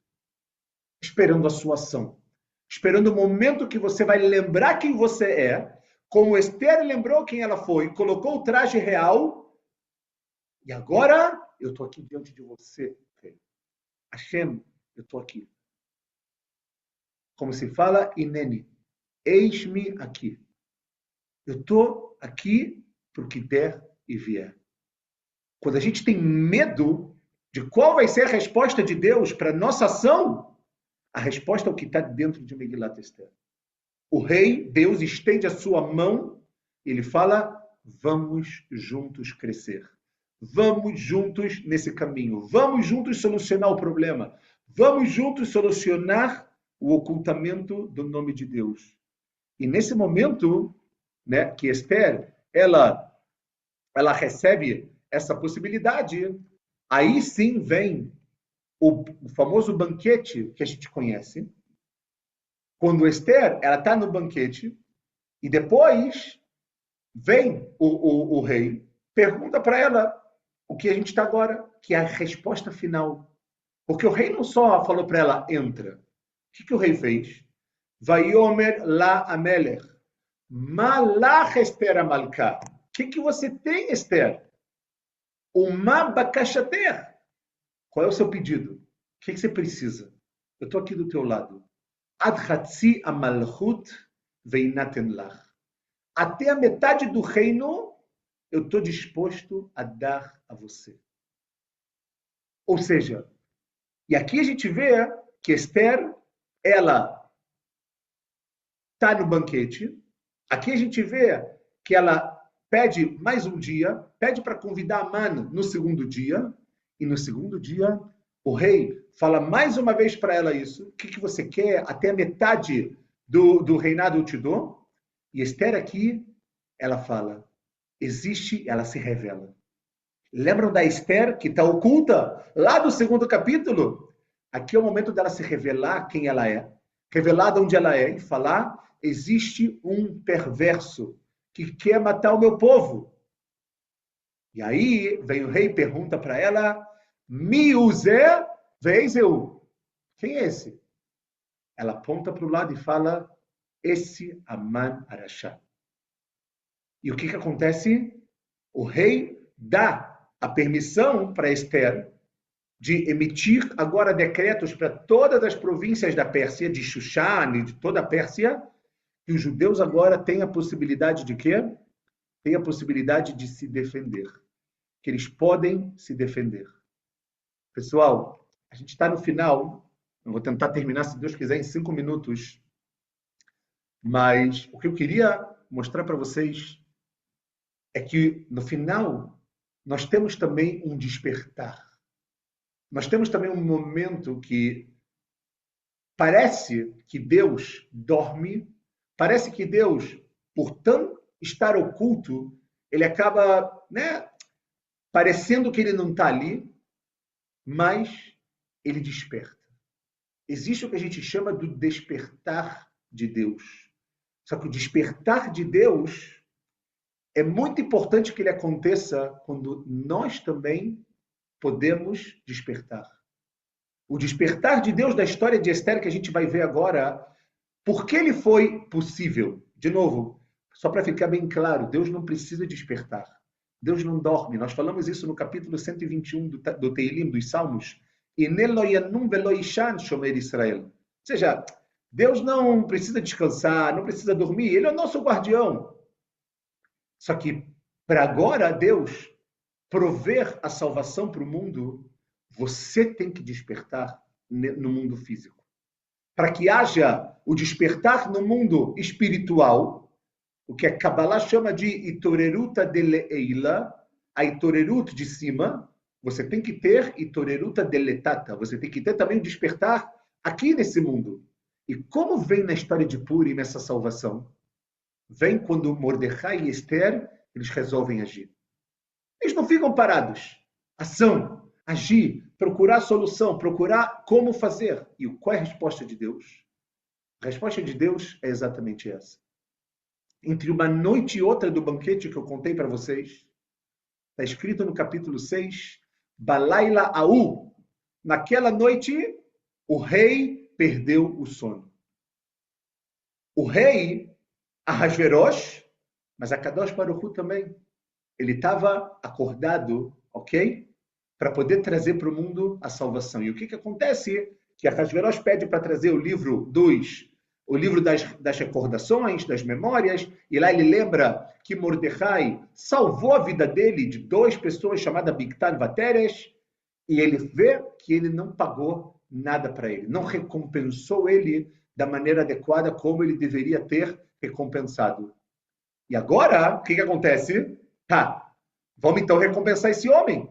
esperando a sua ação, esperando o momento que você vai lembrar quem você é, como Esther lembrou quem ela foi, colocou o traje real, e agora eu estou aqui diante de você, rei. Hashem, eu estou aqui. Como se fala, Inene, eis-me aqui. Eu estou aqui para o que der e vier. Quando a gente tem medo de qual vai ser a resposta de Deus para a nossa ação, a resposta é o que está dentro de Megilat Esther. O rei, Deus, estende a sua mão e ele fala, vamos juntos crescer. Vamos juntos nesse caminho. Vamos juntos solucionar o problema. Vamos juntos solucionar o ocultamento do nome de Deus. E nesse momento, né, que Esther, ela recebe essa possibilidade, aí sim vem o famoso banquete que a gente conhece. Quando Esther, ela está no banquete, e depois vem o rei, pergunta para ela o que a gente está agora, que é a resposta final. Porque o rei não só falou para ela, entra. O que o rei fez? Vaiomer la amelech, malach Esther amalká. O que você tem, Esther? Uma bakashater. Qual é o seu pedido? O que você precisa? Eu estou aqui do teu lado. Ad hatzi amalchut veinaten lach. Até a metade do reino, eu estou disposto a dar a você. Ou seja, e aqui a gente vê que Esther, ela está no banquete. Aqui a gente vê que ela pede mais um dia, pede para convidar Aman no segundo dia, e no segundo dia o rei fala mais uma vez para ela isso, o que você quer? Até a metade do reinado eu te dou. E Esther aqui, ela fala, existe, ela se revela. Lembram da Esther que está oculta lá do segundo capítulo? Aqui é o momento dela se revelar quem ela é, revelar de onde ela é e falar, existe um perverso que quer matar o meu povo. E aí vem o rei e pergunta para ela, Mi uzer vez eu. Quem é esse? Ela aponta para o lado e fala, esse Aman Arashá. E o que acontece? O rei dá a permissão para Esther de emitir agora decretos para todas as províncias da Pérsia, de Shushan e de toda a Pérsia, que os judeus agora têm a possibilidade de quê? Têm a possibilidade de se defender. Que eles podem se defender. Pessoal, a gente está no final. Eu vou tentar terminar, se Deus quiser, em 5 minutos. Mas o que eu queria mostrar para vocês é que, no final, nós temos também um despertar. Nós temos também um momento que parece que Deus dorme, parece que Deus, por tanto estar oculto, ele acaba, parecendo que ele não está ali, mas ele desperta. Existe o que a gente chama do despertar de Deus. Só que o despertar de Deus é muito importante que ele aconteça quando nós também podemos despertar. O despertar de Deus da história de Esther, que a gente vai ver agora, por que ele foi possível? De novo, só para ficar bem claro, Deus não precisa despertar. Deus não dorme. Nós falamos isso no capítulo 121 do Teilim, dos Salmos. E neloyanum veloishan shomer Israel. Ou seja, Deus não precisa descansar, não precisa dormir. Ele é o nosso guardião. Só que, para agora, Deus prover a salvação para o mundo, você tem que despertar no mundo físico. Para que haja o despertar no mundo espiritual, o que a Kabbalah chama de Itoreruta de Leila, a Itorerut de cima, você tem que ter Itoreruta de Letata, você tem que ter também o despertar aqui nesse mundo. E como vem na história de Purim essa salvação? Vem quando Mordecai e Esther, eles resolvem agir. Eles não ficam parados. Ação, agir, procurar solução, procurar como fazer. E qual é a resposta de Deus? A resposta de Deus é exatamente essa. Entre uma noite e outra do banquete que eu contei para vocês, está escrito no capítulo 6, Balaila Aú. Naquela noite, o rei perdeu o sono. O rei, Ahasverosh, mas a Kadosh Baruch Hu também, ele estava acordado, ok? Para poder trazer para o mundo a salvação. E o que acontece? Que Ahasverosh pede para trazer o livro das recordações, das memórias, e lá ele lembra que Mordecai salvou a vida dele de 2 pessoas chamadas Bigtan Vateres, e ele vê que ele não pagou nada para ele, não recompensou ele da maneira adequada como ele deveria ter recompensado. E agora, o que acontece? Vamos então recompensar esse homem.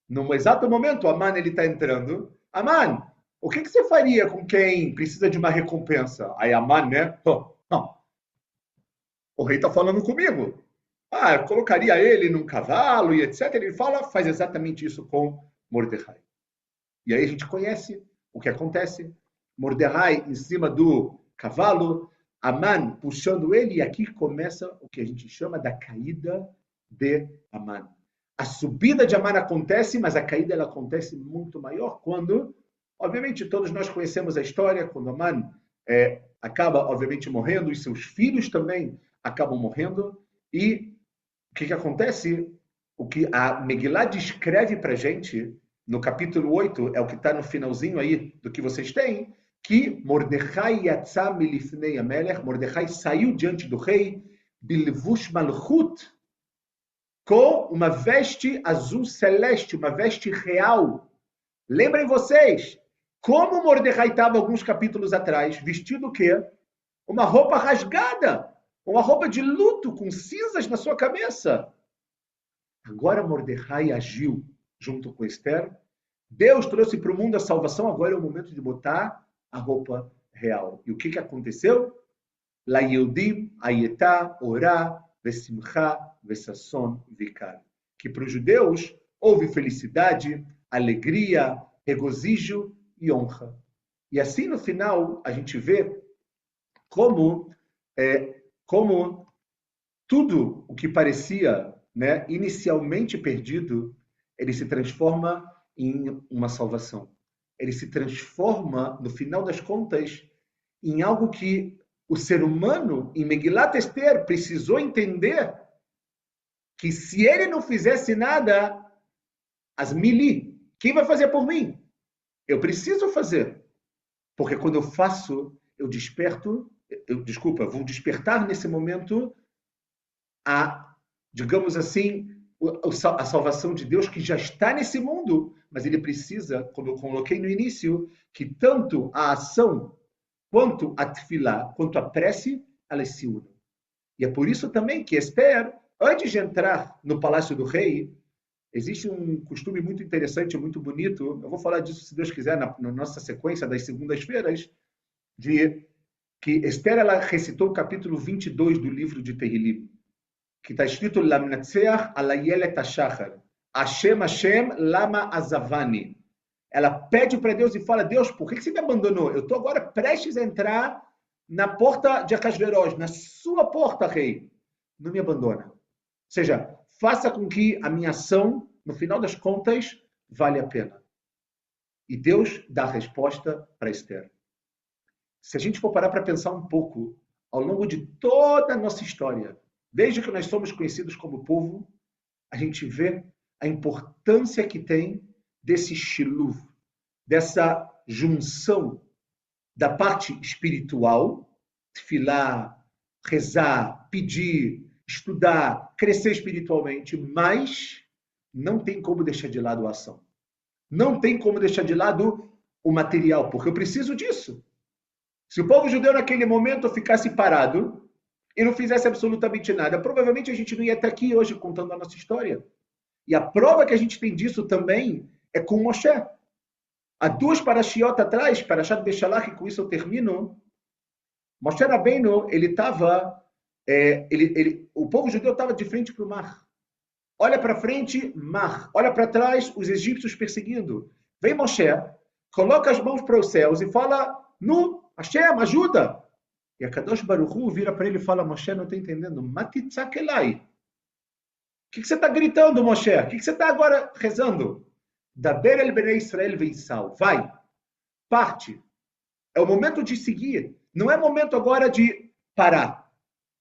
No exato momento, Aman está entrando. Aman, o que você faria com quem precisa de uma recompensa? Aí Aman, né? O rei está falando comigo. Eu colocaria ele num cavalo e etc. Ele faz exatamente isso com Mordecai. E aí a gente conhece o que acontece. Mordecai em cima do cavalo, Aman puxando ele, e aqui começa o que a gente chama da caída de Aman. A subida de Aman acontece, mas a caída ela acontece muito maior quando, obviamente, todos nós conhecemos a história, quando Aman acaba, obviamente, morrendo, e seus filhos também acabam morrendo, e o que acontece? O que a Megillah descreve para a gente, no capítulo 8, é o que está no finalzinho aí do que vocês têm, que Mordecai yatzá milifnei amelech, Mordecai saiu diante do rei, bilvush malchut, com uma veste azul celeste, uma veste real. Lembrem vocês, como Mordecai estava alguns capítulos atrás, vestido o quê? Uma roupa rasgada, uma roupa de luto, com cinzas na sua cabeça. Agora Mordecai agiu junto com Esther. Deus trouxe para o mundo a salvação, agora é o momento de botar a roupa real. E o que aconteceu? La Yehudim ayetá orá vesimcha vesasson vikar. Que para os judeus houve felicidade, alegria, regozijo e honra. E assim no final a gente vê como tudo o que parecia, né, inicialmente perdido, ele se transforma em uma salvação. Ele se transforma, no final das contas, em algo que o ser humano, em Megilat Esther, precisou entender que se ele não fizesse nada, Asmili, quem vai fazer por mim? Eu preciso fazer. Porque quando eu faço, eu desperto, vou despertar nesse momento digamos assim, a salvação de Deus que já está nesse mundo, mas ele precisa, como eu coloquei no início, que tanto a ação quanto a tefilá, quanto a prece, elas se unam. E é por isso também que Esther, antes de entrar no palácio do rei, existe um costume muito interessante, muito bonito, eu vou falar disso, se Deus quiser, na nossa sequência das segundas-feiras, de que Esther ela recitou o capítulo 22 do livro de Tehilim, que está escrito Lamnatseach alayelet hashachar, Hashem Hashem lama azavani. Ela pede para Deus e fala: Deus, por que você me abandonou? Eu estou agora prestes a entrar na porta de Acasveroz, na sua porta, rei. Não me abandona. seja, faça com que a minha ação, no final das contas, vale a pena. E Deus dá a resposta para Esther. Se a gente for parar para pensar um pouco, ao longo de toda a nossa história, desde que nós somos conhecidos como povo, a gente vê a importância que tem desse shiluv, dessa junção da parte espiritual, tefilá, rezar, pedir, estudar, crescer espiritualmente, mas não tem como deixar de lado a ação. Não tem como deixar de lado o material, porque eu preciso disso. Se o povo judeu naquele momento ficasse parado e não fizesse absolutamente nada, provavelmente a gente não ia estar aqui hoje contando a nossa história. E a prova que a gente tem disso também é com Moshe. Há 2 parashiot atrás, Parashat Beshalach, e com isso eu termino, Moshe Rabbeinu, ele estava, o povo judeu estava de frente para o mar. Olha para frente, mar. Olha para trás, os egípcios perseguindo. Vem Moshe, coloca as mãos para os céus e fala, Nu, Hashem, ajuda. E a Kadosh Baruch Hu vira para ele e fala, Moshe, não estou entendendo. Matitzak elai. O que você está gritando, Moshe? O que você está agora rezando? Daber el Bnei Israel veissal. Vai, parte. É o momento de seguir. Não é momento agora de parar.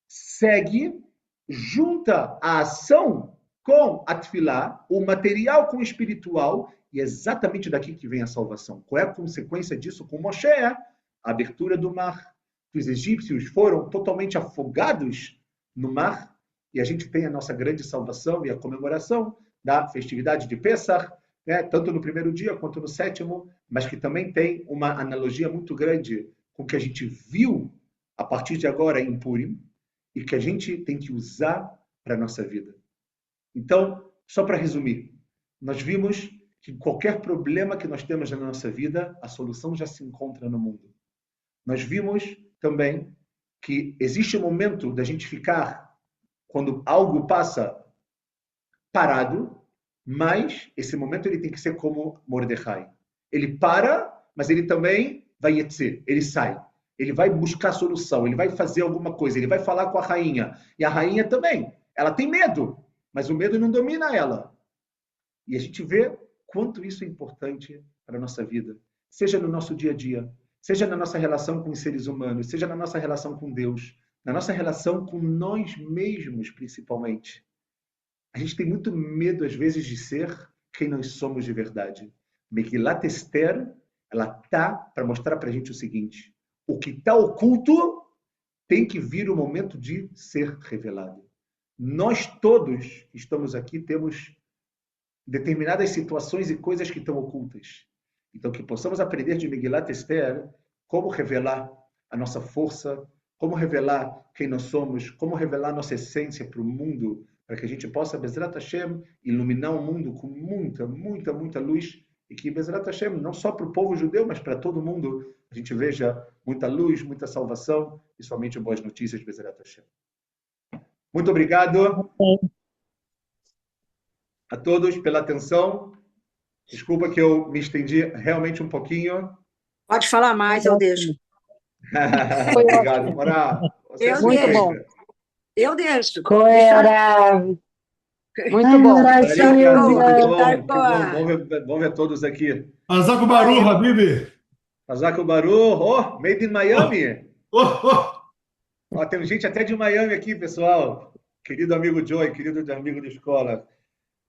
Segue, junta a ação com a tefilá, o material com o espiritual, e é exatamente daqui que vem a salvação. Qual é a consequência disso com Moshe? A abertura do mar. Os egípcios foram totalmente afogados no mar, e a gente tem a nossa grande salvação e a comemoração da festividade de Pessach, né, tanto no primeiro dia quanto no 7º, mas que também tem uma analogia muito grande com o que a gente viu a partir de agora em Purim, e que a gente tem que usar para a nossa vida. Então, só para resumir, nós vimos que qualquer problema que nós temos na nossa vida, a solução já se encontra no mundo. Nós vimos também que existe um momento da gente ficar, quando algo passa, parado, mas esse momento ele tem que ser como Mordecai. Ele para, mas ele também vai yetzer, ele sai. Ele vai buscar solução, ele vai fazer alguma coisa, ele vai falar com a rainha. E a rainha também, ela tem medo, mas o medo não domina ela. E a gente vê quanto isso é importante para a nossa vida, seja no nosso dia a dia, seja na nossa relação com os seres humanos, seja na nossa relação com Deus, na nossa relação com nós mesmos, principalmente. A gente tem muito medo, às vezes, de ser quem nós somos de verdade. Megilat Esther, ela está para mostrar para a gente o seguinte: o que está oculto tem que vir o momento de ser revelado. Nós todos que estamos aqui temos determinadas situações e coisas que estão ocultas. Então, que possamos aprender de Megilat Esther como revelar a nossa força, como revelar quem nós somos, como revelar a nossa essência para o mundo, para que a gente possa, Bezrat Hashem, iluminar o mundo com muita, muita, muita luz, e que, Bezrat Hashem, não só para o povo judeu, mas para todo mundo, a gente veja muita luz, muita salvação, e somente boas notícias, Bezrat Hashem. Muito obrigado a todos pela atenção. Desculpa que eu me estendi realmente um pouquinho. Pode falar mais, eu deixo. Obrigado, Morá. Eu Muito deixo. bom. Eu deixo. Coera. Muito bom. Bom ver todos aqui. Azaku Baru, Habibi. Azaku Baru, made in Miami. Ó, tem gente até de Miami aqui, pessoal. Querido amigo Joey, querido amigo de escola.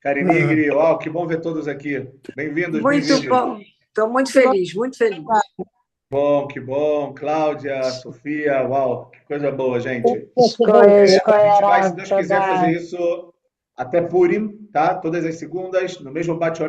Karinigri, que bom ver todos aqui. Bem-vindos. Muito bom. Estou muito feliz, muito feliz. Bom, que bom. Cláudia, Sofia, que coisa boa, gente. A gente vai, se Deus quiser, fazer isso até Purim, tá? Todas as segundas, no mesmo bate-horário.